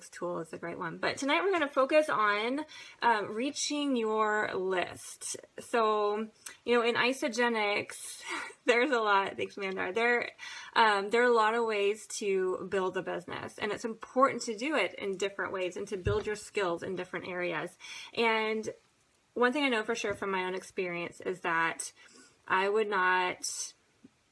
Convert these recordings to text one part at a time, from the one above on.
ISAGENIX tool is a great one. But tonight we're going to focus on reaching your list. So, you know, in ISAGENIX, there's a lot, thanks Amanda, there are a lot of ways to build a business, and it's important to do it in different ways and to build your skills in different areas. And one thing I know for sure from my own experience is that I would not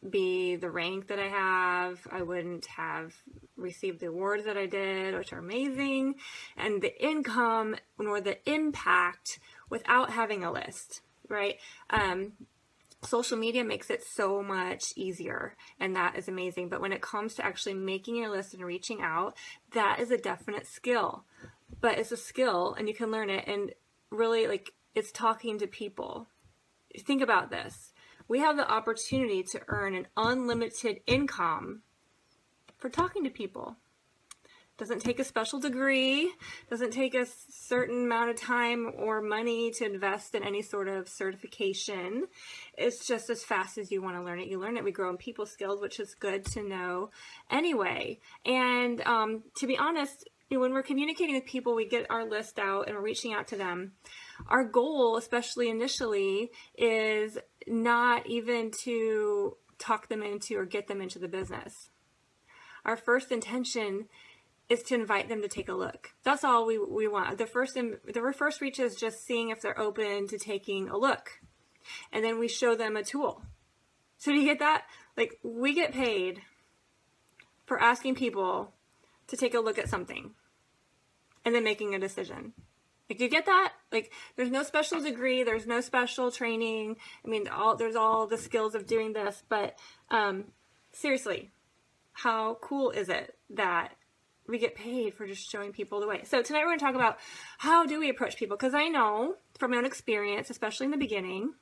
be the rank that I have. I wouldn't have received the awards that I did, which are amazing, and the income nor the impact without having a list, right? Social media makes it so much easier, and that is amazing. But when it comes to actually making your list and reaching out, that is a definite skill. But it's a skill, and you can learn it, and really, like, it's talking to people. Think about this. We have the opportunity to earn an unlimited income for talking to people. Doesn't take a special degree, doesn't take a certain amount of time or money to invest in any sort of certification. It's just as fast as you want to learn it, you learn it. We grow in people skills, which is good to know anyway. And to be honest, when we're communicating with people, we get our list out and we're reaching out to them. Our goal, especially initially, is not even to talk them into or get them into the business. Our first intention is to invite them to take a look. That's all we want. The first reach is just seeing if they're open to taking a look. And then we show them a tool. So do you get that? Like, we get paid for asking people to take a look at something and then making a decision. Like, do you get that? Like, there's no special degree, there's no special training. I mean, there's all the skills of doing this, but seriously, how cool is it that we get paid for just showing people the way? So tonight we're going to talk about how do we approach people, because I know from my own experience, especially in the beginning,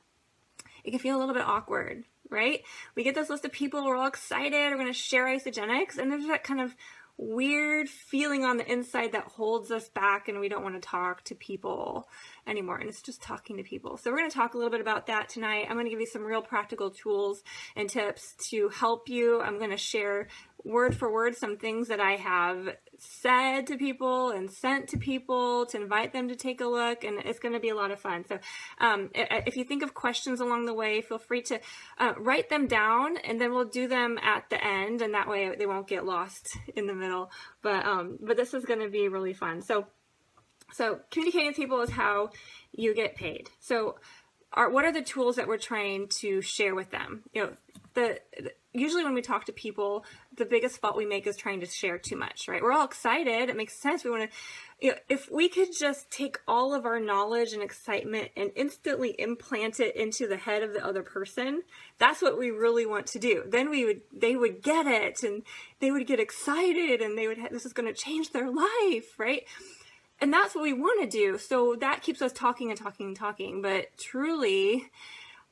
it can feel a little bit awkward, right? We get this list of people, we're all excited, we're going to share ISAGENIX, and there's that kind of weird feeling on the inside that holds us back, and we don't want to talk to people anymore, and it's just talking to people. So we're going to talk a little bit about that tonight. I'm going to give you some real practical tools and tips to help you. I'm going to share word for word some things that I have said to people and sent to people to invite them to take a look, and it's going to be a lot of fun. So if you think of questions along the way, feel free to write them down, and then we'll do them at the end, and that way they won't get lost in the middle. But this is going to be really fun. So communicating with people is how you get paid. So what are the tools that we're trying to share with them? You know, usually when we talk to people, the biggest fault we make is trying to share too much, right? We're all excited. It makes sense. We want to, you know, if we could just take all of our knowledge and excitement and instantly implant it into the head of the other person, that's what we really want to do. Then they would get it, and they would get excited, and this is going to change their life, right? And that's what we want to do. So that keeps us talking and talking and talking. But truly,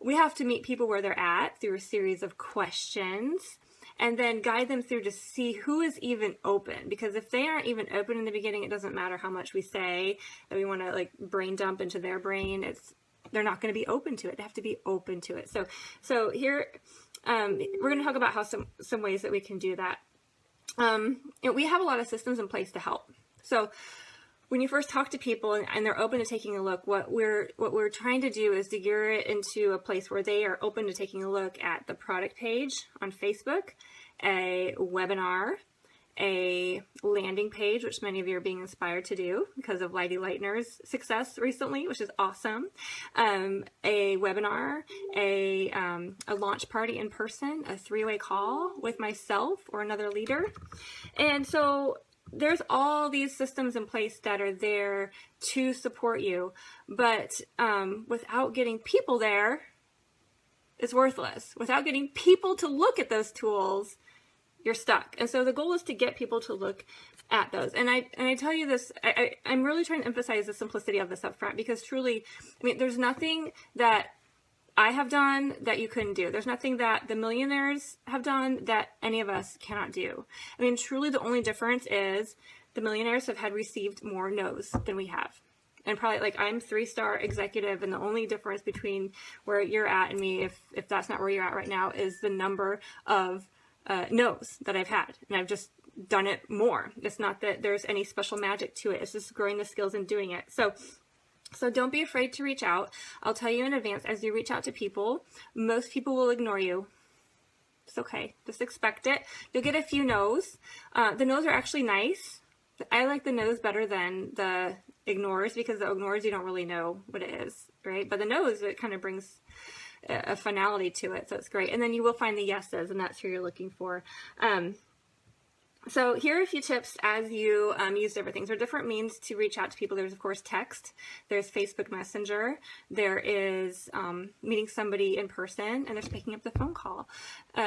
we have to meet people where they're at through a series of questions, and then guide them through to see who is even open. Because if they aren't even open in the beginning, it doesn't matter how much we say that we want to, like, brain dump into their brain. They're not going to be open to it. They have to be open to it. So here, we're going to talk about how some ways that we can do that. You know, we have a lot of systems in place to help. So when you first talk to people and they're open to taking a look, what we're trying to do is to gear it into a place where they are open to taking a look at the product page on Facebook, a webinar, a landing page, which many of you are being inspired to do because of Lady Lightner's success recently, which is awesome. A webinar, a launch party in person, a three-way call with myself or another leader. And so there's all these systems in place that are there to support you, but without getting people there, it's worthless. Without getting people to look at those tools, you're stuck. And so the goal is to get people to look at those. And I tell you this, I'm really trying to emphasize the simplicity of this up front, because truly, I mean, there's nothing that I have done that you couldn't do. There's nothing that the millionaires have done that any of us cannot do. I mean, truly the only difference is the millionaires have received more no's than we have. And probably, like, I'm 3-star executive, and the only difference between where you're at and me, if that's not where you're at right now, is the number of no's that I've had. And I've just done it more. It's not that there's any special magic to it. It's just growing the skills and doing it. So don't be afraid to reach out. I'll tell you in advance, as you reach out to people, most people will ignore you. It's okay. Just expect it. You'll get a few no's. The no's are actually nice. I like the no's better than the ignores, because the ignores, you don't really know what it is, right? But the no's, it kind of brings a finality to it, so it's great. And then you will find the yeses, and that's who you're looking for. So here are a few tips as you use different things. There are different means to reach out to people. There's, of course, text. There's Facebook Messenger. There is meeting somebody in person, and there's picking up the phone call.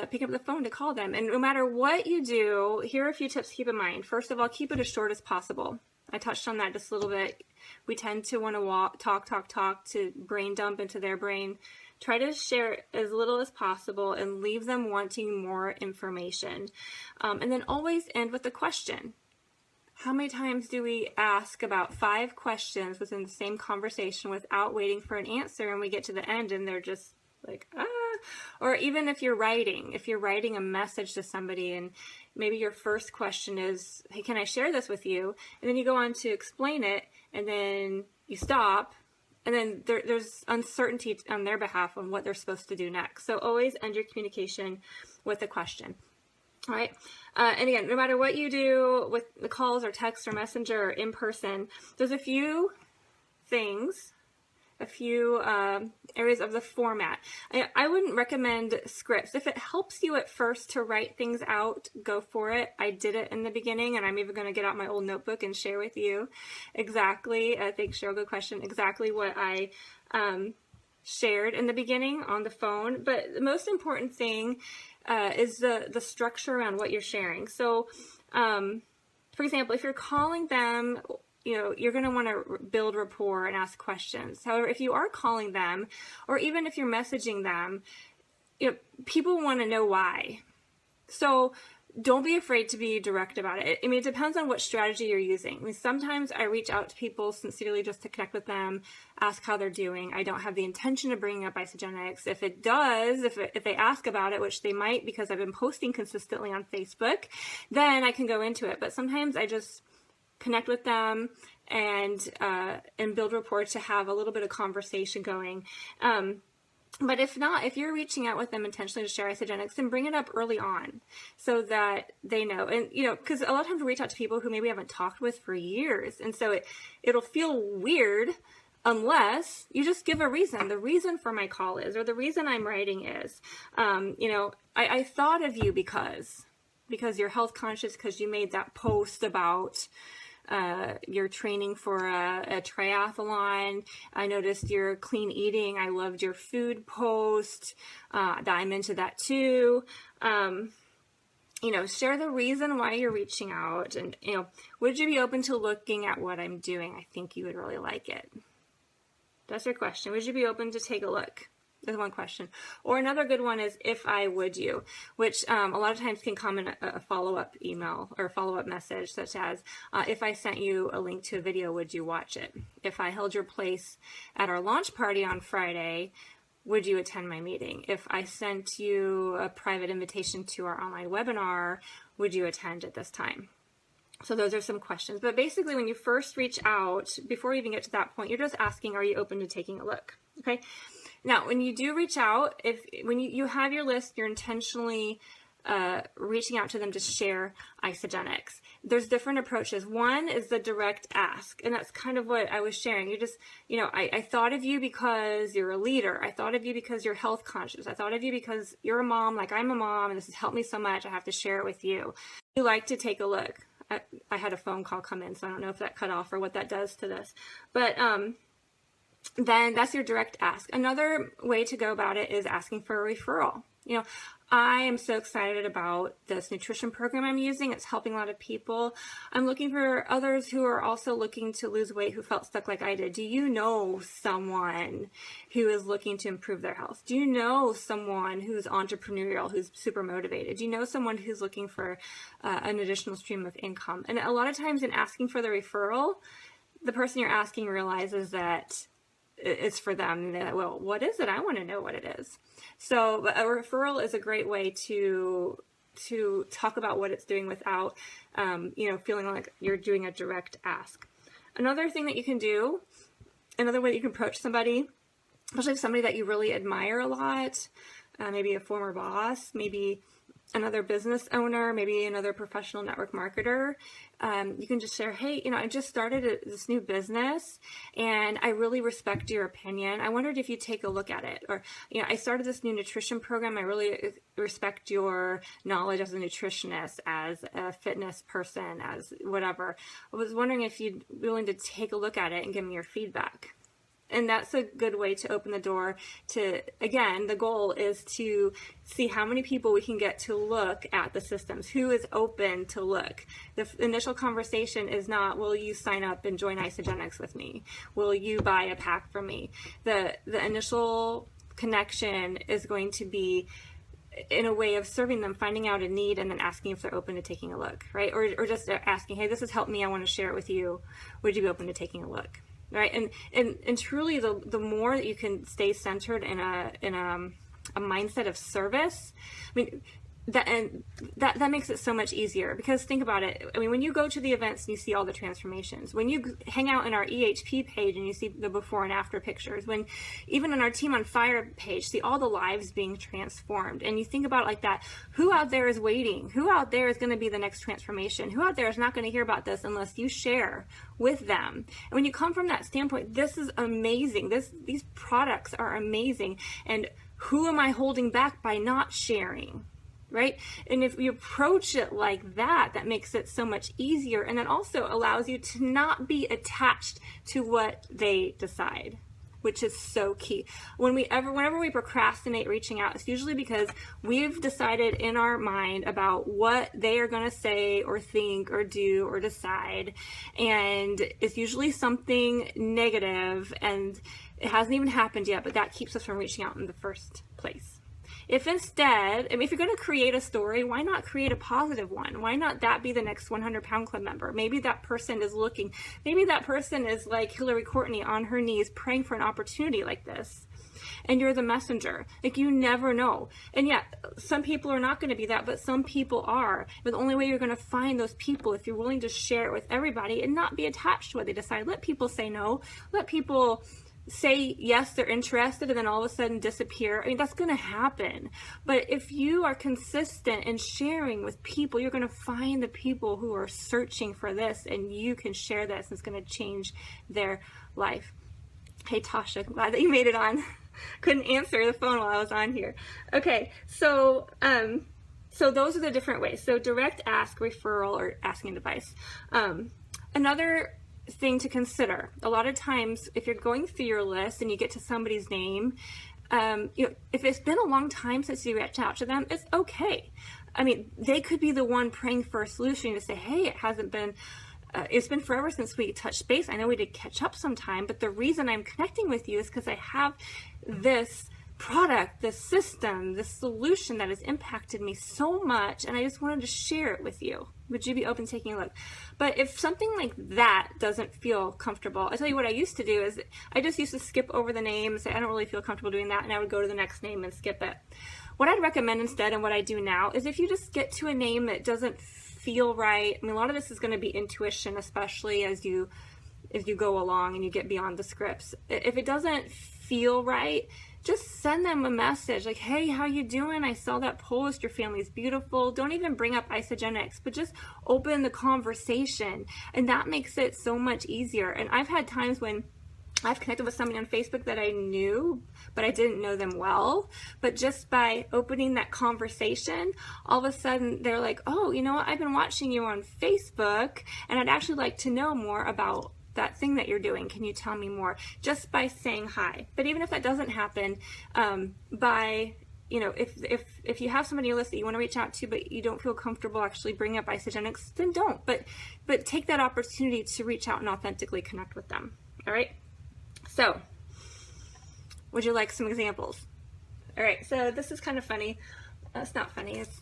Pick up the phone to call them. And no matter what you do, here are a few tips to keep in mind. First of all, keep it as short as possible. I touched on that just a little bit. We tend to want to talk to brain dump into their brain. Try to share as little as possible and leave them wanting more information. And then always end with a question. How many times do we ask about 5 questions within the same conversation without waiting for an answer, and we get to the end and they're just like, ah? Or even if you're writing a message to somebody, and maybe your first question is, hey, can I share this with you? And then you go on to explain it, and then you stop, and then there's uncertainty on their behalf on what they're supposed to do next. So always end your communication with a question. All right. And again, no matter what you do with the calls or text or messenger or in person, there's a few things, a few areas of the format. I wouldn't recommend scripts. If it helps you at first to write things out, go for it. I did it in the beginning, and I'm even going to get out my old notebook and share with you exactly, thanks Cheryl, good question, exactly what I shared in the beginning on the phone. But the most important thing is the structure around what you're sharing. So, for example, if you're calling them, you're going to want to build rapport and ask questions. However, if you are calling them, or even if you're messaging them, people want to know why. So don't be afraid to be direct about it. I mean, it depends on what strategy you're using. I mean, sometimes I reach out to people sincerely just to connect with them, ask how they're doing. I don't have the intention of bringing up ISAGENIX. If it does, if they ask about it, which they might because I've been posting consistently on Facebook, then I can go into it. But sometimes I just connect with them and build rapport to have a little bit of conversation going. But if not, if you're reaching out with them intentionally to share ISAGENIX, then bring it up early on so that they know. And, because a lot of times we reach out to people who maybe haven't talked with for years. And so it'll feel weird unless you just give a reason. The reason for my call is, or the reason I'm writing is, I thought of you because you're health conscious, because you made that post about your training for a triathlon. I noticed your clean eating. I loved your food post. I'm into that too. Share the reason why you're reaching out, and, would you be open to looking at what I'm doing? I think you would really like it. That's your question. Would you be open to take a look? That's one question. Or another good one is, if I would you, which a lot of times can come in a follow-up email or follow-up message, such as, if I sent you a link to a video, would you watch it? If I held your place at our launch party on Friday, would you attend my meeting? If I sent you a private invitation to our online webinar, would you attend at this time? So those are some questions. But basically, when you first reach out, before you even get to that point, you're just asking, are you open to taking a look? Okay. Now, when you do reach out, when you have your list, you're intentionally reaching out to them to share ISAGENIX. There's different approaches. One is the direct ask, and that's kind of what I was sharing. You just, I thought of you because you're a leader. I thought of you because you're health conscious. I thought of you because you're a mom, like I'm a mom, and this has helped me so much. I have to share it with you. You like to take a look. I had a phone call come in, so I don't know if that cut off or what that does to this. But then that's your direct ask. Another way to go about it is asking for a referral. I am so excited about this nutrition program I'm using. It's helping a lot of people. I'm looking for others who are also looking to lose weight, who felt stuck like I did. Do you know someone who is looking to improve their health? Do you know someone who's entrepreneurial, who's super motivated? Do you know someone who's looking for an additional stream of income? And a lot of times in asking for the referral, the person you're asking realizes that it's for them. They're like, well, what is it? I want to know what it is. So a referral is a great way to to talk about what it's doing without, you know, feeling like you're doing a direct ask. Another thing that you can do, another way that you can approach somebody, especially if somebody that you really admire a lot, maybe a former boss, maybe another business owner, maybe another professional network marketer, you can just share, hey, you know, I just started this new business and I really respect your opinion. I wondered if you'd take a look at it. Or, you know, I started this new nutrition program. I really respect your knowledge as a nutritionist, as a fitness person, as whatever. I was wondering if you'd be willing to take a look at it and give me your feedback. And that's a good way to open the door to, again, the goal is to see how many people we can get to look at the systems, who is open to look. The initial conversation is not, will you sign up and join ISAGENIX with me? Will you buy a pack from me? The initial connection is going to be in a way of serving them, finding out a need, and then asking if they're open to taking a look, right? Or just asking, hey, this has helped me, I want to share it with you. Would you be open to taking a look? Right, and truly, the more that you can stay centered in a mindset of service, I mean, that makes it so much easier. Because think about it. I mean, when you go to the events and you see all the transformations, when you hang out in our EHP page and you see the before and after pictures, when even in our Team on Fire page, see all the lives being transformed, and you think about it like that, who out there is waiting? Who out there is going to be the next transformation? Who out there is not going to hear about this unless you share with them? And when you come from that standpoint, this is amazing. These products are amazing. And who am I holding back by not sharing? Right? And if we approach it like that, that makes it so much easier. And that also allows you to not be attached to what they decide, which is so key. Whenever we procrastinate reaching out, it's usually because we've decided in our mind about what they are going to say or think or do or decide. And it's usually something negative, and it hasn't even happened yet, but that keeps us from reaching out in the first place. If instead, I mean, if you're going to create a story, why not create a positive one? Why not that be the next 100-pound club member? Maybe that person is looking, maybe that person is like Hillary Courtney on her knees praying for an opportunity like this. And you're the messenger. Like, you never know. And yeah, some people are not going to be that, but some people are. But the only way you're going to find those people, if you're willing to share it with everybody and not be attached to what they decide. Let people say no. Let people say yes, they're interested, and then all of a sudden disappear. I mean, that's going to happen. But if you are consistent in sharing with people, you're going to find the people who are searching for this, and you can share this, and it's going to change their life. Hey, Tasha, glad that you made it on. Couldn't answer the phone while I was on here. Okay, so those are the different ways. So direct ask, referral, or asking advice. Another thing to consider, a lot of times if you're going through your list and you get to somebody's name, you know, if it's been a long time since you reached out to them, it's okay. I mean, they could be the one praying for a solution to say, hey, it hasn't been it's been forever since we touched base. I know we did catch up sometime, but the reason I'm connecting with you is because I have this product, this system, this solution that has impacted me so much, and I just wanted to share it with you. Would you be open to taking a look? But if something like that doesn't feel comfortable, I tell you what I used to do is I just used to skip over the name and say, I don't really feel comfortable doing that, and I would go to the next name and skip it. What I'd recommend instead, and what I do now, is if you just get to a name that doesn't feel right, I mean, a lot of this is going to be intuition, especially as you go along and you get beyond the scripts. If it doesn't feel right, just send them a message like, hey, how you doing? I saw that post, your family's beautiful. Don't even bring up ISAGENIX, but just open the conversation, and that makes it so much easier. And I've had times when I've connected with somebody on Facebook that I knew, but I didn't know them well. But just by opening that conversation, all of a sudden they're like, oh, you know what? I've been watching you on Facebook, and I'd actually like to know more about that thing that you're doing. Can you tell me more? Just by saying hi. But even if that doesn't happen, by, you know, if you have somebody on your list that you want to reach out to, but you don't feel comfortable actually bringing up ISAGENIX, then don't. But take that opportunity to reach out and authentically connect with them. All right. So, would you like some examples? All right. So this is kind of funny. It's not funny. It's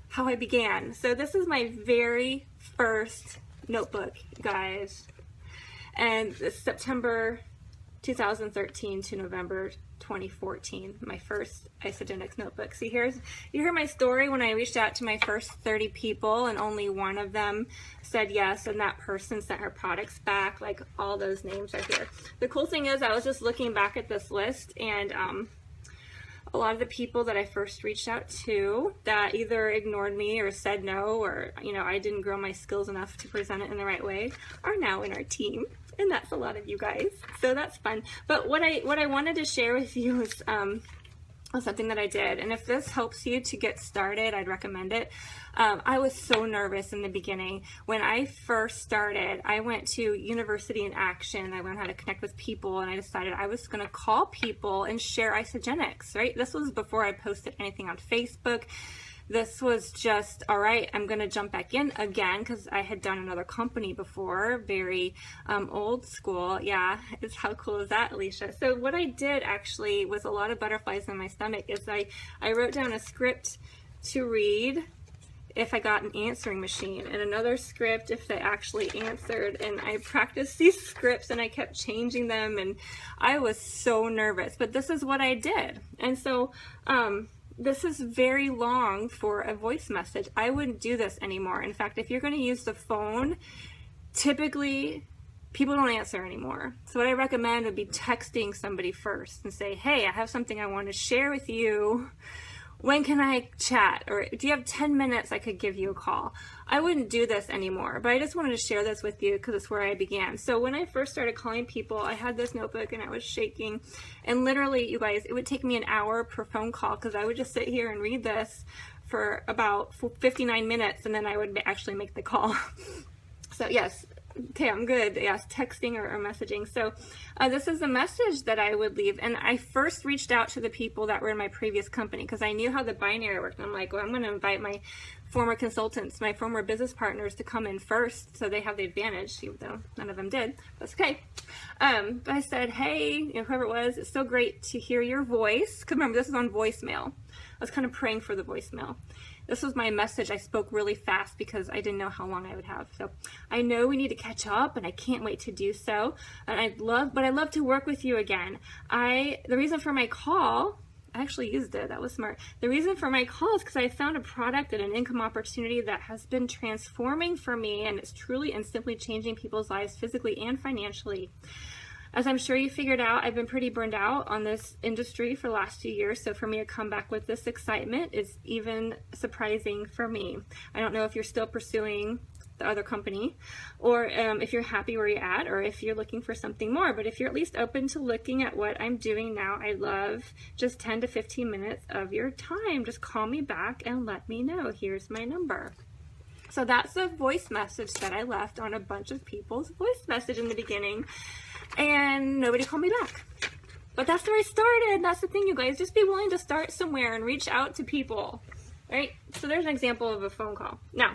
how I began. So this is my very first notebook, guys. And it's September 2013 to November 2014, my first ISAGENIX notebook. See, you hear my story when I reached out to my first 30 people and only one of them said yes, and that person sent her products back. Like, all those names are here. The cool thing is, I was just looking back at this list, and a lot of the people that I first reached out to that either ignored me or said no, or, you know, I didn't grow my skills enough to present it in the right way, are now in our team. And that's a lot of you guys, so that's fun. But what I wanted to share with you is something that I did, and if this helps you to get started, I'd recommend it. I was so nervous in the beginning. When I first started, I went to University in Action. I learned how to connect with people, and I decided I was going to call people and share ISAGENIX, right? This was before I posted anything on Facebook. This was just, all right, I'm going to jump back in again because I had done another company before, very old school. Yeah, how cool is that, Alicia? So what I did actually with a lot of butterflies in my stomach is I wrote down a script to read if I got an answering machine, and another script if they actually answered, and I practiced these scripts and I kept changing them, and I was so nervous, but this is what I did. And so this is very long for a voice message. I wouldn't do this anymore. In fact, if you're going to use the phone, typically people don't answer anymore. So what I recommend would be texting somebody first and say, hey, I have something I want to share with you. When can I chat? Or do you have 10 minutes I could give you a call? I wouldn't do this anymore, but I just wanted to share this with you because it's where I began. So when I first started calling people, I had this notebook and I was shaking. And literally, you guys, it would take me an hour per phone call because I would just sit here and read this for about 59 minutes, and then I would actually make the call. So yes. Okay, I'm good. Yes, texting or messaging. So this is a message that I would leave. And I first reached out to the people that were in my previous company because I knew how the binary worked. And I'm like, well, I'm going to invite my former consultants, my former business partners to come in first so they have the advantage, even though none of them did. That's okay. But I said, hey, you know, whoever it was, it's so great to hear your voice. Because remember, this is on voicemail. I was kind of praying for the voicemail. This was my message. I spoke really fast because I didn't know how long I would have. So I know we need to catch up, and I can't wait to do so. And I'd love to work with you again. The reason for my call, I actually used it. That was smart. The reason for my call is because I found a product and an income opportunity that has been transforming for me, and it's truly and simply changing people's lives physically and financially. As I'm sure you figured out, I've been pretty burned out on this industry for the last few years, so for me to come back with this excitement is even surprising for me. I don't know if you're still pursuing the other company, or if you're happy where you're at, or if you're looking for something more, but if you're at least open to looking at what I'm doing now, I love just 10 to 15 minutes of your time. Just call me back and let me know. Here's my number. So that's a voice message that I left on a bunch of people's voice message in the beginning, and nobody called me back. But that's where I started. That's the thing, you guys. Just be willing to start somewhere and reach out to people, right? So there's an example of a phone call. Now,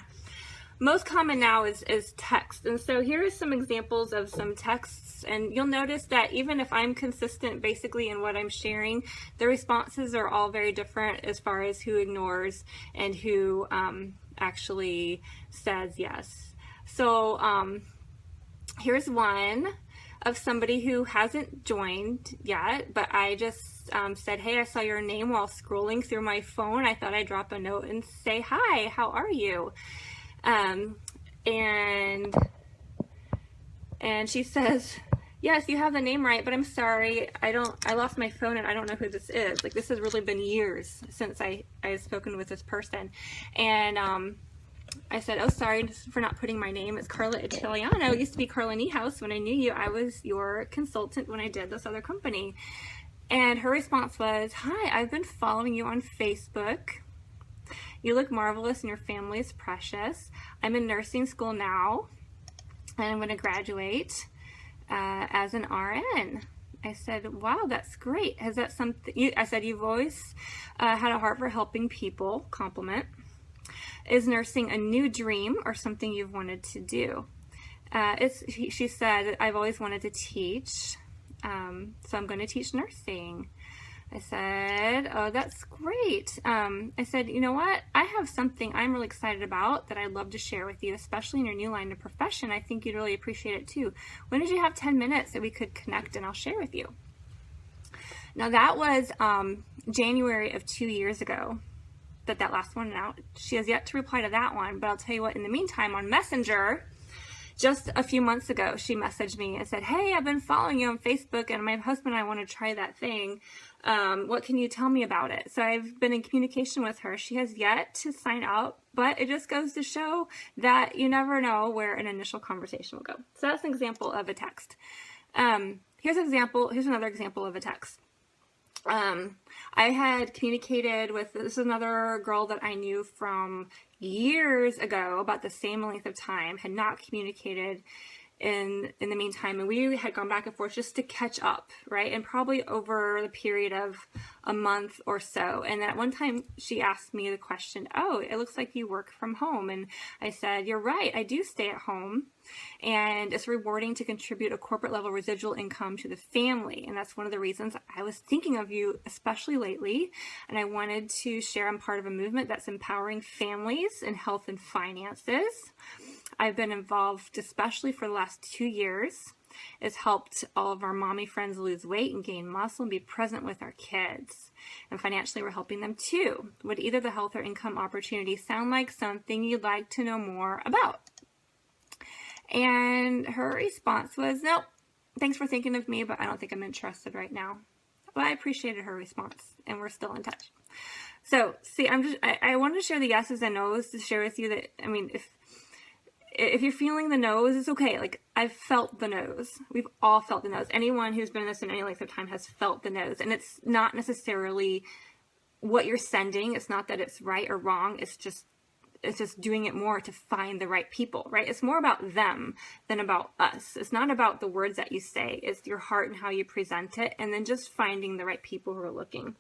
most common now is text. And so here are some examples of some texts. And you'll notice that even if I'm consistent basically in what I'm sharing, the responses are all very different as far as who ignores and who actually says yes. So here's one of somebody who hasn't joined yet, but I just said, hey, I saw your name while scrolling through my phone. I thought I'd drop a note and say, hi, how are you? And she says, yes, you have the name right, but I'm sorry, I lost my phone and I don't know who this is. Like, this has really been years since I have spoken with this person. And I said, oh, sorry for not putting my name. It's Carla Italiano. It used to be Carla Niehaus. When I knew you, I was your consultant when I did this other company. And her response was, hi, I've been following you on Facebook. You look marvelous and your family is precious. I'm in nursing school now, and I'm going to graduate as an RN. I said, wow, that's great. Has that something, I said, you've always had a heart for helping people, compliment. Is nursing a new dream or something you've wanted to do? She said, I've always wanted to teach, so I'm going to teach nursing. I said, oh, that's great. I said, you know what? I have something I'm really excited about that I'd love to share with you, especially in your new line of profession. I think you'd really appreciate it too. When did you have 10 minutes that we could connect and I'll share with you? Now that was January of 2 years ago that last one went out. She has yet to reply to that one, but I'll tell you what, in the meantime, on Messenger, just a few months ago, she messaged me and said, hey, I've been following you on Facebook and my husband and I want to try that thing. What can you tell me about it? So I've been in communication with her. She has yet to sign up, but it just goes to show that you never know where an initial conversation will go. So that's an example of a text. Here's another example of a text. I had communicated with, this is another girl that I knew from years ago about the same length of time, had not communicated in the meantime, and we had gone back and forth just to catch up, right? And probably over the period of a month or so. And at one time she asked me the question, oh, it looks like you work from home. And I said, you're right, I do stay at home. And it's rewarding to contribute a corporate level residual income to the family. And that's one of the reasons I was thinking of you, especially lately. And I wanted to share I'm part of a movement that's empowering families in health and finances. I've been involved, especially for the last 2 years. It's helped all of our mommy friends lose weight and gain muscle and be present with our kids. And financially, we're helping them too. Would either the health or income opportunity sound like something you'd like to know more about? And her response was, nope, thanks for thinking of me, but I don't think I'm interested right now. But I appreciated her response, and we're still in touch. So, see, I wanted to share the yeses and nos to share with you that, I mean, if you're feeling the no's, it's okay. Like, I've felt the no's. We've all felt the no's. Anyone who's been in this in any length of time has felt the no's. And it's not necessarily what you're sending. It's not that it's right or wrong. It's just doing it more to find the right people, right? It's more about them than about us. It's not about the words that you say. It's your heart and how you present it, and then just finding the right people who are looking.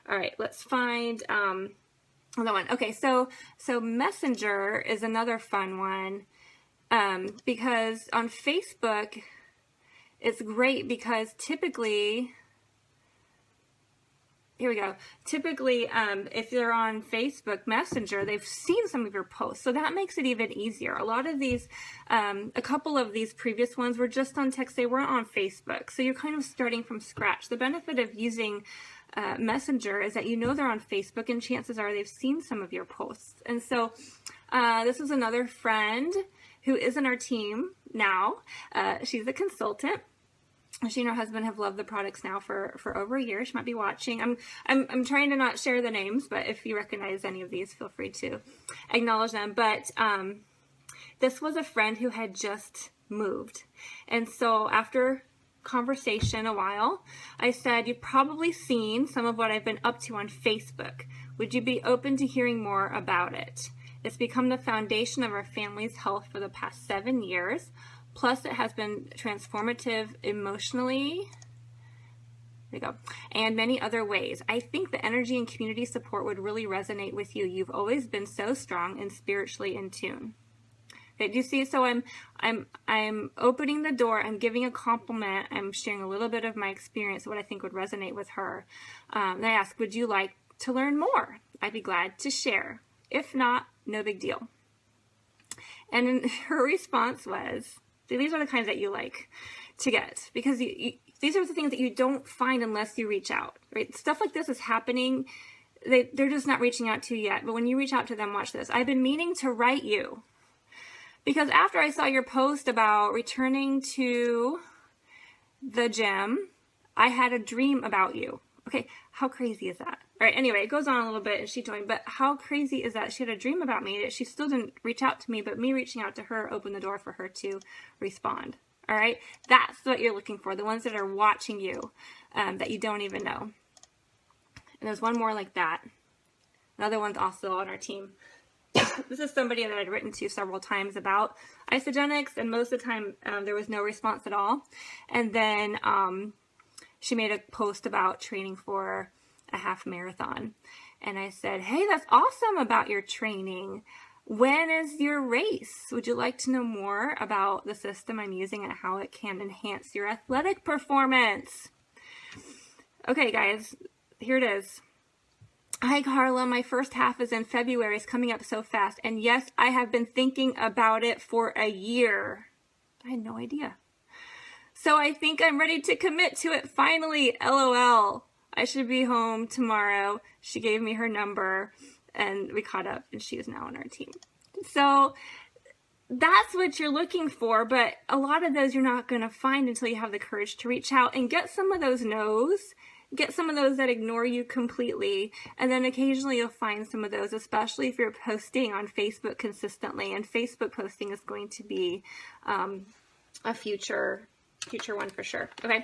All right, let's find another one. Okay, so Messenger is another fun one because on Facebook, it's great because typically, here we go. Typically, if they're on Facebook Messenger, they've seen some of your posts. So that makes it even easier. A lot of these, a couple of these previous ones were just on text. They weren't on Facebook. So you're kind of starting from scratch. The benefit of using Messenger is that you know they're on Facebook, and chances are they've seen some of your posts. And so this is another friend who is in our team now. She's a consultant. She and her husband have loved the products now for over a year. She might be watching. I'm trying to not share the names, but if you recognize any of these, feel free to acknowledge them. But this was a friend who had just moved. And so after conversation a while, I said, you've probably seen some of what I've been up to on Facebook. Would you be open to hearing more about it? It's become the foundation of our family's health for the past 7 years. Plus, it has been transformative emotionally, there you go, and many other ways. I think the energy and community support would really resonate with you. You've always been so strong and spiritually in tune. Okay, do you see? So I'm opening the door. I'm giving a compliment. I'm sharing a little bit of my experience, what I think would resonate with her. And I ask, would you like to learn more? I'd be glad to share. If not, no big deal. And her response was, see, these are the kinds that you like to get, because these are the things that you don't find unless you reach out, right? Stuff like this is happening. They're just not reaching out to you yet. But when you reach out to them, watch this. I've been meaning to write you because after I saw your post about returning to the gym, I had a dream about you. Okay, how crazy is that? All right, anyway, it goes on a little bit, and she told me, but how crazy is that she had a dream about me, that she still didn't reach out to me, but me reaching out to her opened the door for her to respond. All right, that's what you're looking for, the ones that are watching you that you don't even know. And there's one more like that. Another one's also on our team. This is somebody that I'd written to several times about ISAGENIX, and most of the time there was no response at all. And then she made a post about training for a half marathon. And I said, hey, that's awesome about your training. When is your race? Would you like to know more about the system I'm using and how it can enhance your athletic performance? Okay, guys, here it is. Hi, Carla. My first half is in February. It's coming up so fast. And yes, I have been thinking about it for a year. I had no idea. So I think I'm ready to commit to it finally, LOL. I should be home tomorrow. She gave me her number and we caught up and she is now on our team. So that's what you're looking for, but a lot of those you're not going to find until you have the courage to reach out and get some of those no's, get some of those that ignore you completely, and then occasionally you'll find some of those, especially if you're posting on Facebook consistently, and Facebook posting is going to be a future one for sure. Okay.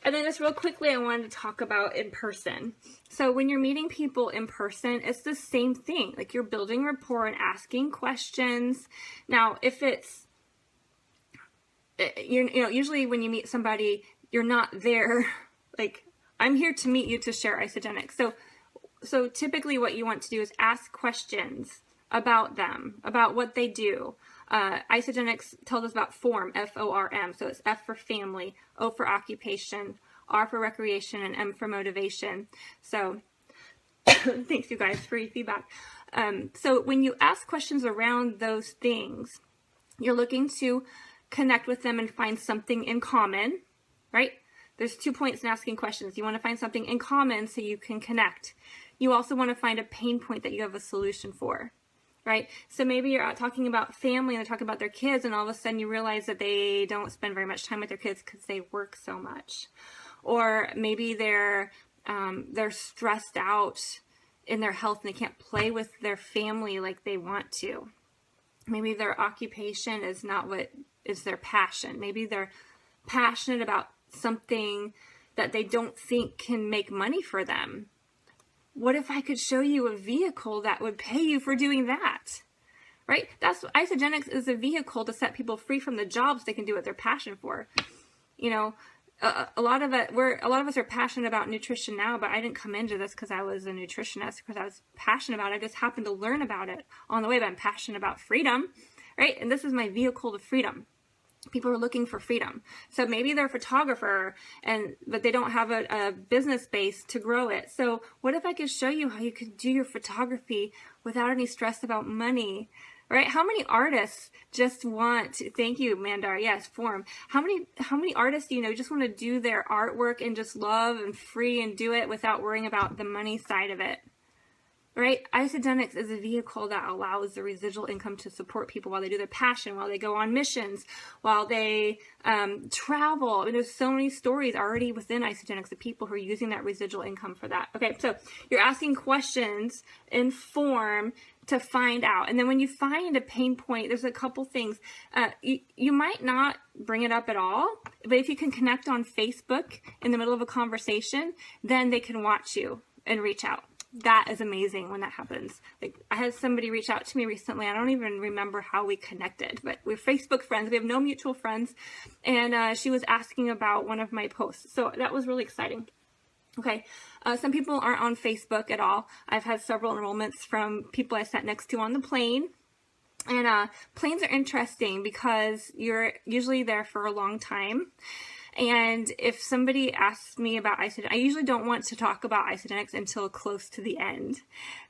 And then just real quickly, I wanted to talk about in person. So when you're meeting people in person, it's the same thing. Like you're building rapport and asking questions. Now, if it's, you know, usually when you meet somebody, you're not there. Like, I'm here to meet you to share ISAGENIX. So typically what you want to do is ask questions about them, about what they do. ISAGENIX tells us about form, F-O-R-M. So it's F for family, O for occupation, R for recreation, and M for motivation. So thanks you guys for your feedback. So when you ask questions around those things, you're looking to connect with them and find something in common, right? There's 2 points in asking questions. You want to find something in common so you can connect. You also want to find a pain point that you have a solution for. Right? So maybe you're out talking about family and they're talking about their kids, and all of a sudden you realize that they don't spend very much time with their kids because they work so much. Or maybe they're stressed out in their health and they can't play with their family like they want to. Maybe their occupation is not what is their passion. Maybe they're passionate about something that they don't think can make money for them. What if I could show you a vehicle that would pay you for doing that? Right? That's ISAGENIX is a vehicle to set people free from the jobs they can do what they're passionate for. You know, a lot of us are passionate about nutrition now, but I didn't come into this because I was a nutritionist, because I was passionate about it. I just happened to learn about it on the way, but I'm passionate about freedom, right? And this is my vehicle to freedom. People are looking for freedom. So maybe they're a photographer but they don't have a business base to grow it. So what if I could show you how you could do your photography without any stress about money, right? How many artists just want to, thank you, Mandar, yes, form. How many artists do you know just want to do their artwork and just love and free and do it without worrying about the money side of it? Right? ISAGENIX is a vehicle that allows the residual income to support people while they do their passion, while they go on missions, while they travel. I mean, there's so many stories already within ISAGENIX of people who are using that residual income for that. Okay, so you're asking questions in form to find out. And then when you find a pain point, there's a couple things. You might not bring it up at all, but if you can connect on Facebook in the middle of a conversation, then they can watch you and reach out. That is amazing when that happens. Like, I had somebody reach out to me recently. I don't even remember how we connected, but we're Facebook friends. We have no mutual friends. And she was asking about one of my posts. So that was really exciting. Okay. Some people aren't on Facebook at all. I've had several enrollments from people I sat next to on the plane. And planes are interesting because you're usually there for a long time. And if somebody asks me about ISAGENIX, I usually don't want to talk about ISAGENIX until close to the end.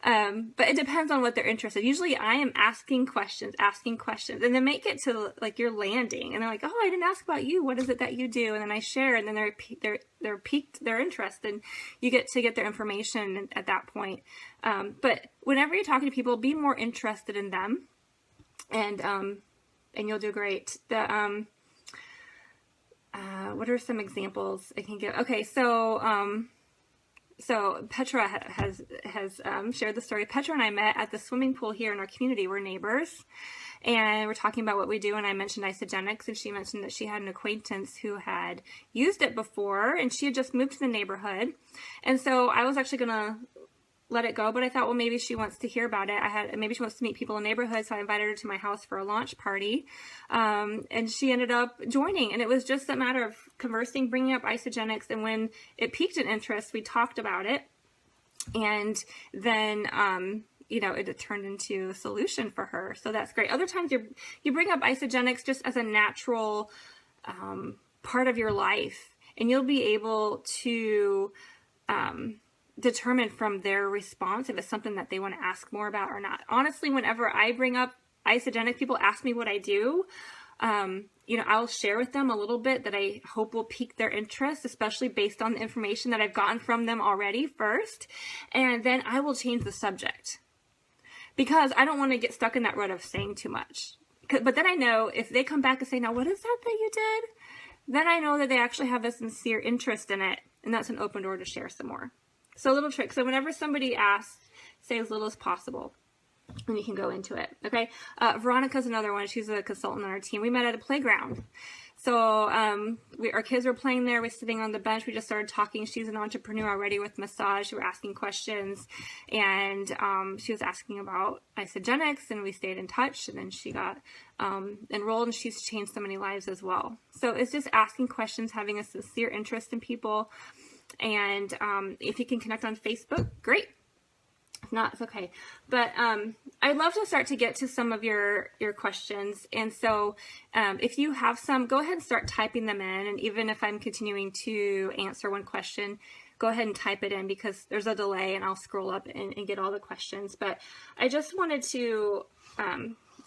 But it depends on what they're interested in. Usually I am asking questions, and then make it to like you're landing, and they're like, oh, I didn't ask about you. What is it that you do? And then I share, and then they're piqued their interest, and you get to get their information at that point. But whenever you're talking to people, be more interested in them, and you'll do great. What are some examples I can give? Okay, so Petra has shared the story. Petra and I met at the swimming pool here in our community. We're neighbors, and we're talking about what we do, and I mentioned ISAGENIX, and she mentioned that she had an acquaintance who had used it before, and she had just moved to the neighborhood. And so I was actually going to let it go, but I thought, well, maybe she wants to hear about it. Maybe she wants to meet people in the neighborhood, so I invited her to my house for a launch party, and she ended up joining, and it was just a matter of conversing, bringing up ISAGENIX, and when it piqued an interest, we talked about it, and then you know, it turned into a solution for her, so that's great. Other times you bring up ISAGENIX just as a natural part of your life, and you'll be able to determine from their response if it's something that they want to ask more about or not. Honestly, whenever I bring up ISAGENIX, people ask me what I do. I'll share with them a little bit that I hope will pique their interest, especially based on the information that I've gotten from them already first. And then I will change the subject, because I don't want to get stuck in that rut of saying too much. But then I know if they come back and say, now what is that you did? Then I know that they actually have a sincere interest in it. And that's an open door to share some more. So a little trick. So whenever somebody asks, say as little as possible, and you can go into it. Okay. Veronica's another one. She's a consultant on our team. We met at a playground. So our kids were playing there. We're sitting on the bench. We just started talking. She's an entrepreneur already with massage. We were asking questions, and she was asking about ISAGENIX, and we stayed in touch. And then she got enrolled, and she's changed so many lives as well. So it's just asking questions, having a sincere interest in people. And if you can connect on Facebook, great. If not, it's okay. But I'd love to start to get to some of your questions. And so if you have some, go ahead and start typing them in. And even if I'm continuing to answer one question, go ahead and type it in, because there's a delay and I'll scroll up and get all the questions. But I just wanted to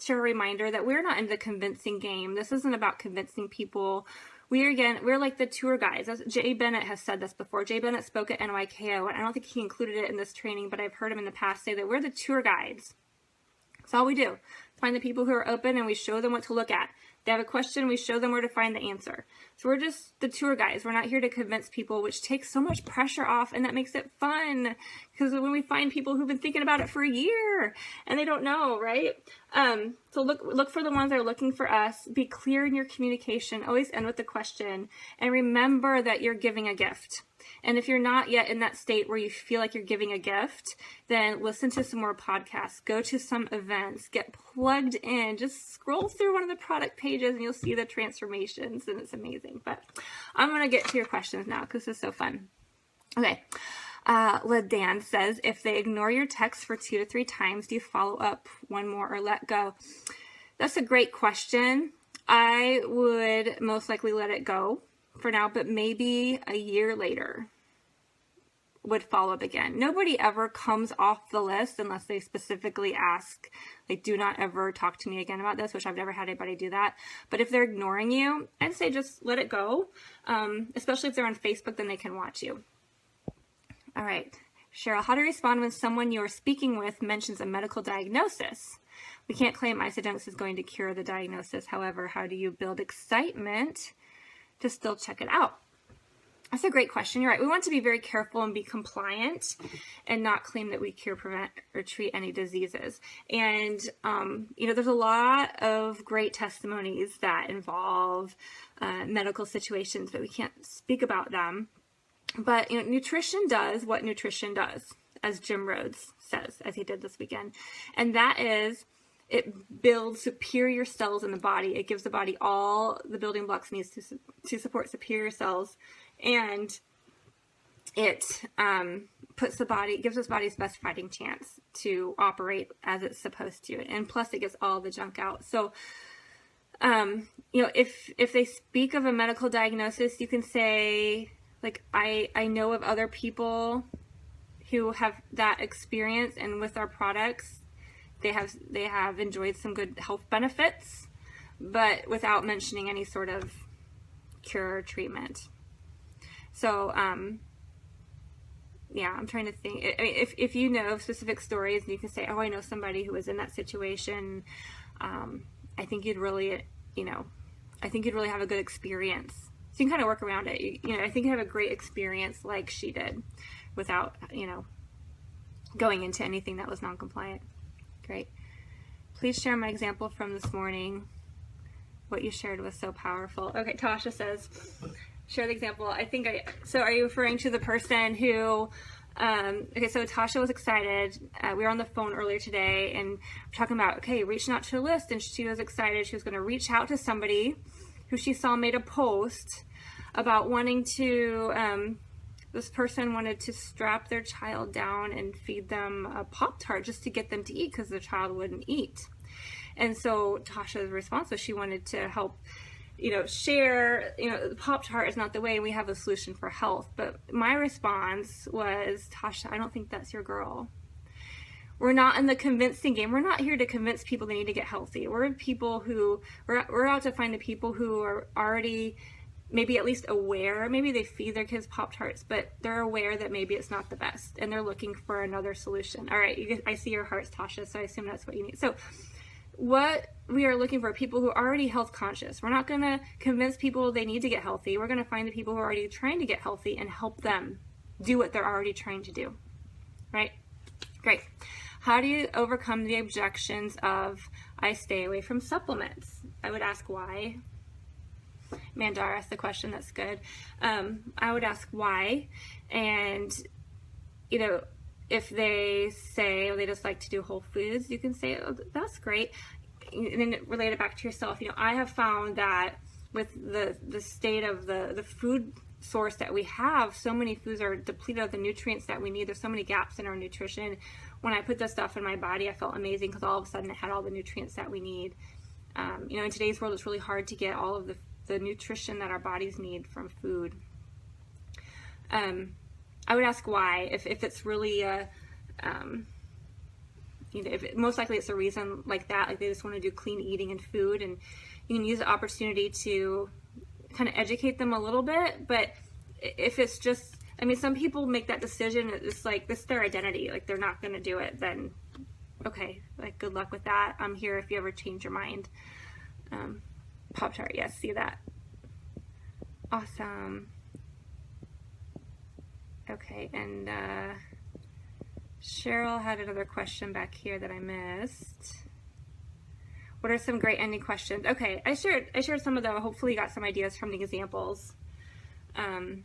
share a reminder that we're not in the convincing game. This isn't about convincing people. We're like the tour guides. Jay Bennett has said this before. Jay Bennett spoke at NYKO, and I don't think he included it in this training, but I've heard him in the past say that we're the tour guides. That's all we do. Find the people who are open, and we show them what to look at. If they have a question, we show them where to find the answer. So we're just the tour guides. We're not here to convince people, which takes so much pressure off, and that makes it fun. Because when we find people who've been thinking about it for a year and they don't know, right? So look for the ones that are looking for us. Be clear in your communication. Always end with the question. And remember that you're giving a gift. And if you're not yet in that state where you feel like you're giving a gift, then listen to some more podcasts, go to some events, get plugged in, just scroll through one of the product pages and you'll see the transformations, and it's amazing. But I'm going to get to your questions now because this is so fun. Okay. LaDan says, if they ignore your text for 2 to 3 times, do you follow up one more or let go? That's a great question. I would most likely let it go for now, but maybe a year later would follow up again. Nobody ever comes off the list unless they specifically ask, like, do not ever talk to me again about this, which I've never had anybody do that. But if they're ignoring you, I'd say just let it go. Especially if they're on Facebook, then they can watch you. All right. Cheryl, how to respond when someone you're speaking with mentions a medical diagnosis? We can't claim ISAGENIX is going to cure the diagnosis. However, how do you build excitement to still check it out? That's a great question. You're right. We want to be very careful and be compliant and not claim that we cure, prevent, or treat any diseases. And, there's a lot of great testimonies that involve medical situations, but we can't speak about them. But, nutrition does what nutrition does, as Jim Rhodes says, as he did this weekend. And that is, it builds superior cells in the body. It gives the body all the building blocks it needs to support superior cells. And it gives us body's best fighting chance to operate as it's supposed to. And plus it gets all the junk out. So, if they speak of a medical diagnosis, you can say, like, I know of other people who have that experience, and with our products, they have enjoyed some good health benefits, but without mentioning any sort of cure or treatment. So, yeah, I'm trying to think. I mean, if you know specific stories and you can say, oh, I know somebody who was in that situation, I think you'd really have a good experience. So you can kind of work around it. I think you have a great experience like she did without, going into anything that was non-compliant. Great. Please share my example from this morning. What you shared was so powerful. Okay, Tasha says, share the example. So are you referring to the person who, okay, so Tasha was excited. We were on the phone earlier today and we're talking about, okay, reaching out to a list, and she was excited. She was going to reach out to somebody who she saw made a post about wanting to, this person wanted to strap their child down and feed them a Pop-Tart just to get them to eat because the child wouldn't eat. And so Tasha's response was she wanted to help, share, the Pop-Tart is not the way, and we have a solution for health. But my response was, Tasha, I don't think that's your girl. we're not in the convincing game. We're not here to convince people they need to get healthy. We're people who, we're out to find the people who are already maybe at least aware. Maybe they feed their kids Pop-Tarts, but they're aware that maybe it's not the best and they're looking for another solution. All right, I see your hearts, Tasha, so I assume that's what you need. So what we are looking for, people who are already health conscious. We're not going to convince people they need to get healthy. We're going to find the people who are already trying to get healthy and help them do what they're already trying to do, right? Great. How do you overcome the objections of, I stay away from supplements? I would ask why. Mandar asked the question, that's good. I would ask why, and you know, if they say, oh, they just like to do whole foods, you can say, oh, that's great, and then relate it back to yourself. You know, I have found that with the state of the food source that we have, so many foods are depleted of the nutrients that we need. There's so many gaps in our nutrition. When I put this stuff in my body, I felt amazing because all of a sudden it had all the nutrients that we need. You know, in today's world, it's really hard to get all of the nutrition that our bodies need from food. I would ask why, if it's really a, you know, most likely it's a reason like that, like they just want to do clean eating and food, and you can use the opportunity to kind of educate them a little bit. But if it's just, I mean, some people make that decision, it's like, this is their identity, like they're not going to do it, then okay, like good luck with that. I'm here if you ever change your mind. Pop-Tart, yes, see that. Awesome. Okay, and Cheryl had another question back here that I missed. What are some great ending questions? Okay, I shared some of them. Hopefully you got some ideas from the examples. You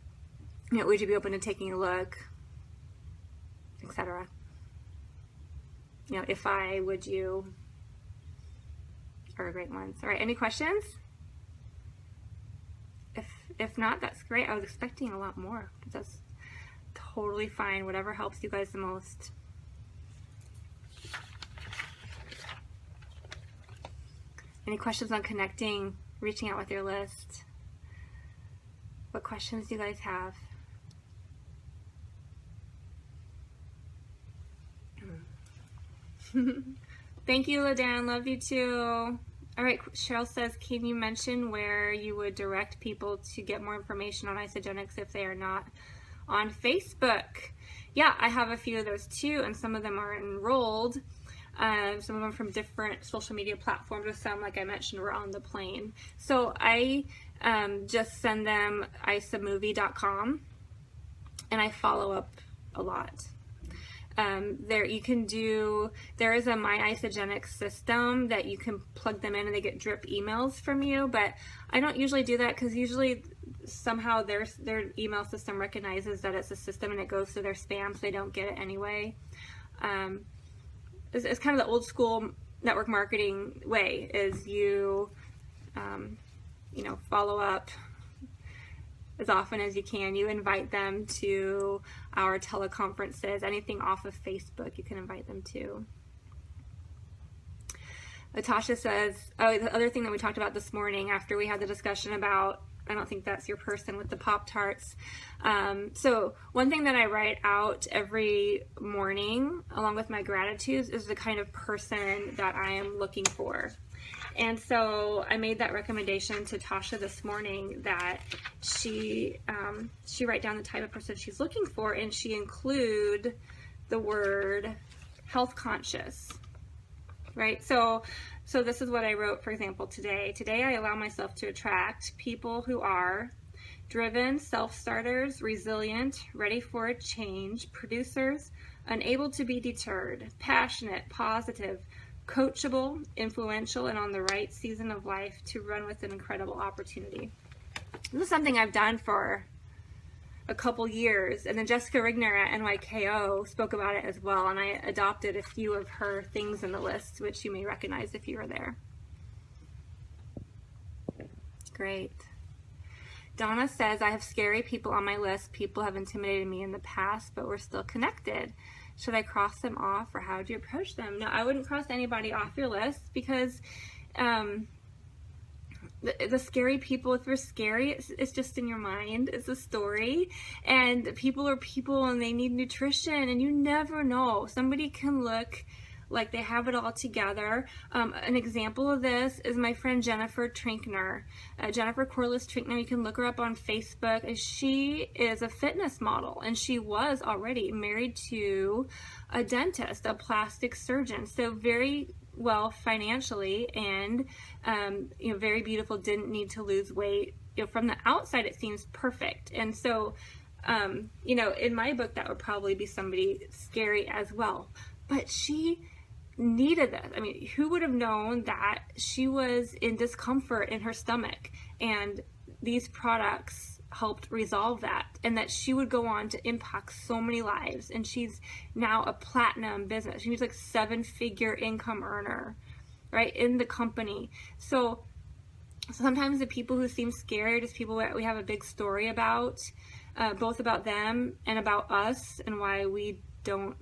know, would you be open to taking a look, etc. You know, if I, would you, are great ones. All right, any questions? If not, that's great. I was expecting a lot more. That's totally fine. Whatever helps you guys the most. Any questions on connecting, reaching out with your list? What questions do you guys have? Thank you, LaDan. Love you too. All right, Cheryl says, can you mention where you would direct people to get more information on ISAGENIX if they are not on Facebook? Yeah, I have a few of those too, and some of them are enrolled. Some of them from different social media platforms, or some, like I mentioned, were on the plane. So I just send them isamovie.com, and I follow up a lot. There is a My ISAGENIX system that you can plug them in and they get drip emails from you, but I don't usually do that because usually somehow their email system recognizes that it's a system and it goes to their spam, so they don't get it anyway. It's kind of the old school network marketing way, is you know, follow up as often as you can. You invite them to our teleconferences, anything off of Facebook, you can invite them to. Natasha says, oh, the other thing that we talked about this morning after we had the discussion about, I don't think that's your person with the Pop-Tarts. So one thing that I write out every morning along with my gratitudes is the kind of person that I am looking for. And so I made that recommendation to Tasha this morning, that she write down the type of person she's looking for, and she include the word health conscious, right? So this is what I wrote, for example, today. Today I allow myself to attract people who are driven, self-starters, resilient, ready for a change, producers, unable to be deterred, passionate, positive, coachable, influential, and on the right season of life to run with an incredible opportunity. This is something I've done for a couple years, and then Jessica Rigner at NYKO spoke about it as well, and I adopted a few of her things in the list, which you may recognize if you were there. Great. Donna says, I have scary people on my list. People have intimidated me in the past, but we're still connected. Should I cross them off, or how do you approach them? No, I wouldn't cross anybody off your list, because the scary people, if they're scary, it's just in your mind. It's a story, and people are people, and they need nutrition, and you never know. Somebody can look like they have it all together. An example of this is my friend Jennifer Trinkner. Jennifer Corliss Trinkner, you can look her up on Facebook. She is a fitness model, and she was already married to a dentist, a plastic surgeon. So very well financially, and you know, very beautiful, didn't need to lose weight. You know, from the outside it seems perfect. And so you know, in my book that would probably be somebody scary as well, but she needed this. I mean, who would have known that she was in discomfort in her stomach, and these products helped resolve that, and that she would go on to impact so many lives. And she's now a platinum business. She's like 7-figure income earner, right, in the company. So sometimes the people who seem scared is people that we have a big story about, both about them and about us, and why we don't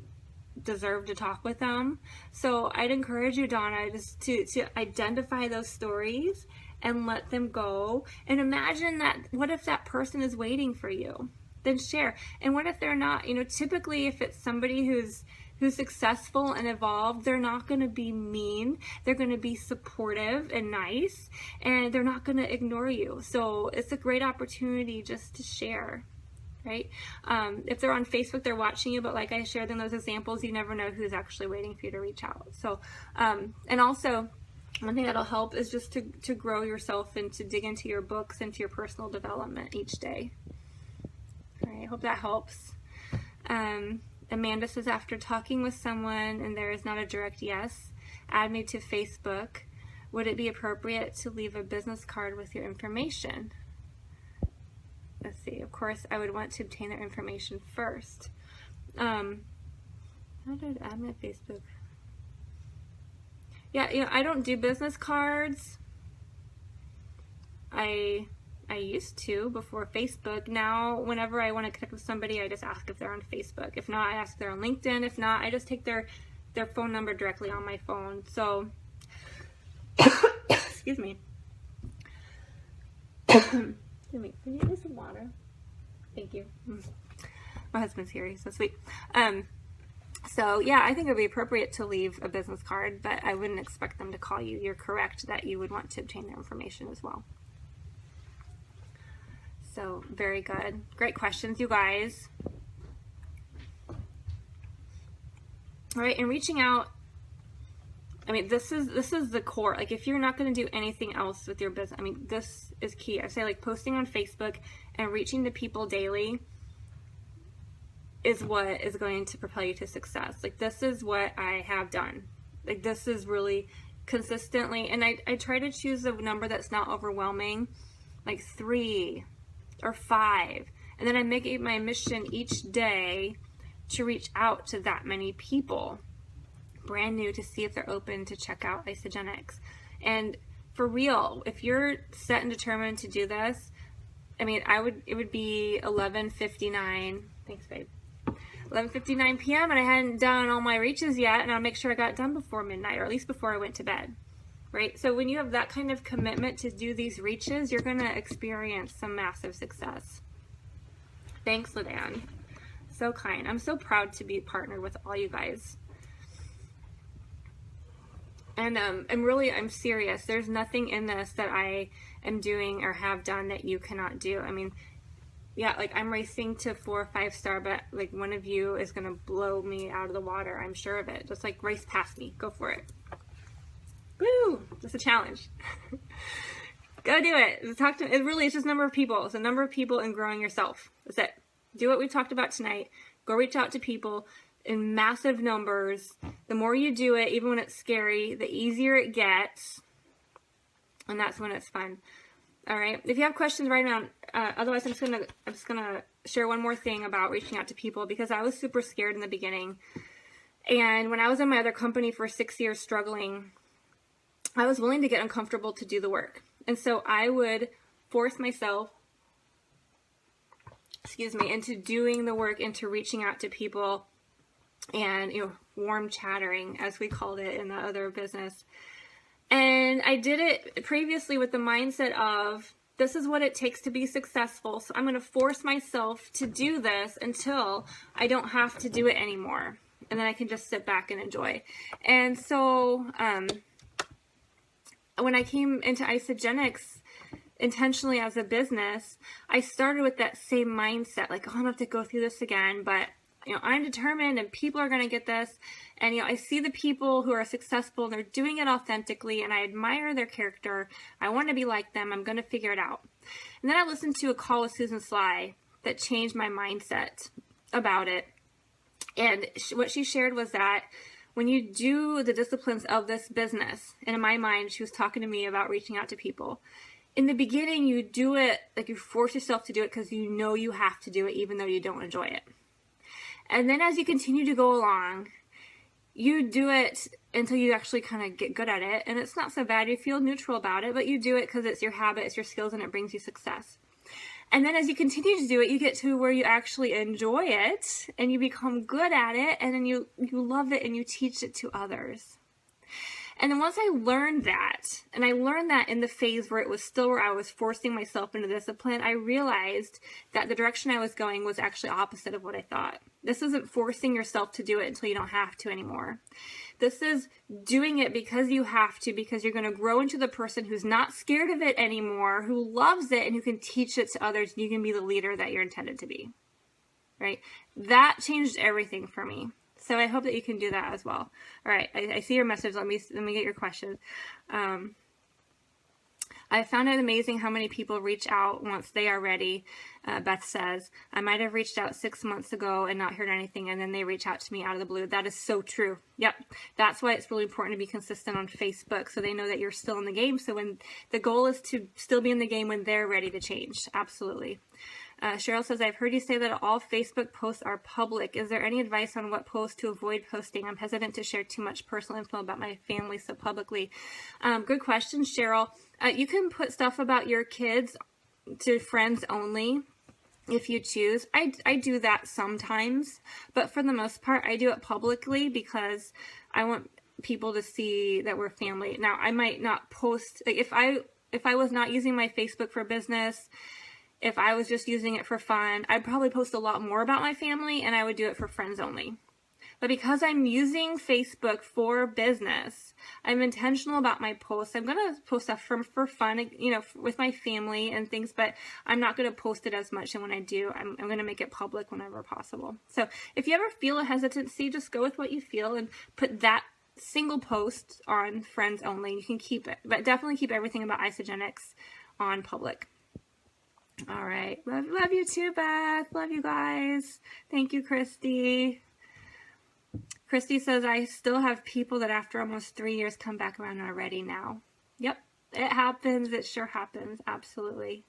deserve to talk with them. So I'd encourage you, Donna, just to identify those stories and let them go. And imagine that, what if that person is waiting for you? Then share. And what if they're not? You know, typically if it's somebody who's successful and evolved, they're not going to be mean. They're going to be supportive and nice, and they're not going to ignore you. So it's a great opportunity just to share. Right? If they're on Facebook, they're watching you, but like I shared in those examples, you never know who's actually waiting for you to reach out. So, and also, one thing that'll help is just to grow yourself and to dig into your books, into your personal development each day. All right, I hope that helps. Amanda says, after talking with someone and there is not a direct yes, add me to Facebook. Would it be appropriate to leave a business card with your information? Let's see, of course, I would want to obtain their information first. How did I add my Facebook? Yeah, you know, I don't do business cards. I used to before Facebook. Now, whenever I want to connect with somebody, I just ask if they're on Facebook. If not, I ask if they're on LinkedIn. If not, I just take their phone number directly on my phone. So, excuse me. Can you give me some water? Thank you. My husband's here. He's so sweet. So yeah, I think it would be appropriate to leave a business card, but I wouldn't expect them to call you. You're correct that you would want to obtain their information as well. So very good. Great questions, you guys. All right, and reaching out, I mean, this is the core. Like, if you're not going to do anything else with your business, I mean, this is key. I say, like, posting on Facebook and reaching to people daily is what is going to propel you to success. Like, this is what I have done. Like, this is really consistently, and I try to choose a number that's not overwhelming, like 3 or 5, and then I make it my mission each day to reach out to that many people, brand new, to see if they're open to check out ISAGENIX. And for real, if you're set and determined to do this, I mean, it would be 11:59, thanks babe, 11:59 p.m. and I hadn't done all my reaches yet, and I'll make sure I got done before midnight, or at least before I went to bed, right? So when you have that kind of commitment to do these reaches, you're going to experience some massive success. Thanks, LaDanne. So kind. I'm so proud to be partnered with all you guys. And I'm serious. There's nothing in this that I am doing or have done that you cannot do. I mean, yeah, like, I'm racing to 4 or 5 star, but like, one of you is going to blow me out of the water. I'm sure of it. Just like, race past me. Go for it. Woo! Just a challenge. Go do it. It's just number of people. It's a number of people and growing yourself. That's it. Do what we talked about tonight. Go reach out to people in massive numbers. The more you do it, even when it's scary, the easier it gets, and that's when it's fun. All right. If you have questions, write them down. Otherwise, I'm just gonna share one more thing about reaching out to people, because I was super scared in the beginning, and when I was in my other company for 6 years struggling, I was willing to get uncomfortable to do the work, and so I would force myself, into doing the work, into reaching out to people, and warm chattering, as we called it in the other business. And I did it previously with the mindset of, this is what it takes to be successful, so I'm going to force myself to do this until I don't have to do it anymore. And then I can just sit back and enjoy. And so when I came into ISAGENIX intentionally as a business, I started with that same mindset, like, oh, I don't have to go through this again, but I'm determined and people are going to get this. And, I see the people who are successful, they're doing it authentically, and I admire their character. I want to be like them. I'm going to figure it out. And then I listened to a call with Susan Sly that changed my mindset about it. And what she shared was that when you do the disciplines of this business, and in my mind, she was talking to me about reaching out to people. In the beginning, you do it, like you force yourself to do it because you know you have to do it even though you don't enjoy it. And then as you continue to go along, you do it until you actually kind of get good at it. And it's not so bad. You feel neutral about it, but you do it because it's your habit, it's your skills, and it brings you success. And then as you continue to do it, you get to where you actually enjoy it and you become good at it, and then you love it and you teach it to others. And then once I learned that, and I learned that in the phase where it was still where I was forcing myself into discipline, I realized that the direction I was going was actually opposite of what I thought. This isn't forcing yourself to do it until you don't have to anymore. This is doing it because you have to, because you're going to grow into the person who's not scared of it anymore, who loves it, and who can teach it to others, and you can be the leader that you're intended to be. Right? That changed everything for me. So I hope that you can do that as well. All right, I see your message. Let me get your question. I found it amazing how many people reach out once they are ready. Beth says, I might have reached out 6 months ago and not heard anything, and then they reach out to me out of the blue. That is so true. Yep. That's why it's really important to be consistent on Facebook, so they know that you're still in the game. So when the goal is to still be in the game when they're ready to change. Absolutely. Cheryl says, I've heard you say that all Facebook posts are public. Is there any advice on what posts to avoid posting? I'm hesitant to share too much personal info about my family so publicly. Good question, Cheryl. You can put stuff about your kids to friends only if you choose. I do that sometimes, but for the most part, I do it publicly because I want people to see that we're family. Now, I might not post, like if I was not using my Facebook for business, if I was just using it for fun, I'd probably post a lot more about my family, and I would do it for friends only. But because I'm using Facebook for business, I'm intentional about my posts. I'm going to post stuff for fun, with my family and things, but I'm not going to post it as much. And when I do, I'm going to make it public whenever possible. So if you ever feel a hesitancy, just go with what you feel and put that single post on friends only. You can keep it, but definitely keep everything about ISAGENIX on public. All right. Love you too, Beth. Love you guys. Thank you, Christy. Christy says, I still have people that after almost 3 years come back around and are ready now. Yep. It happens. It sure happens. Absolutely.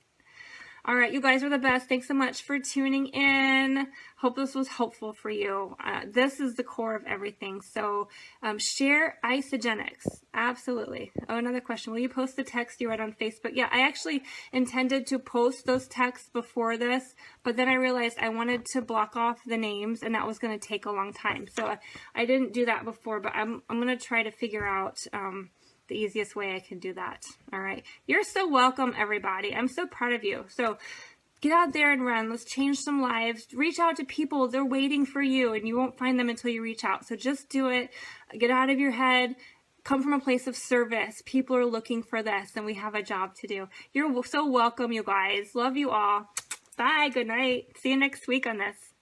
All right, you guys are the best. Thanks so much for tuning in. Hope this was helpful for you. This is the core of everything. So share ISAGENIX. Absolutely. Oh, another question. Will you post the text you read on Facebook? Yeah, I actually intended to post those texts before this, but then I realized I wanted to block off the names, and that was going to take a long time. So I didn't do that before, but I'm going to try to figure out the easiest way I can do that. All right. You're so welcome, everybody. I'm so proud of you. So get out there and run. Let's change some lives. Reach out to people. They're waiting for you, and you won't find them until you reach out. So just do it. Get out of your head. Come from a place of service. People are looking for this, and we have a job to do. You're so welcome, you guys. Love you all. Bye. Good night. See you next week on this.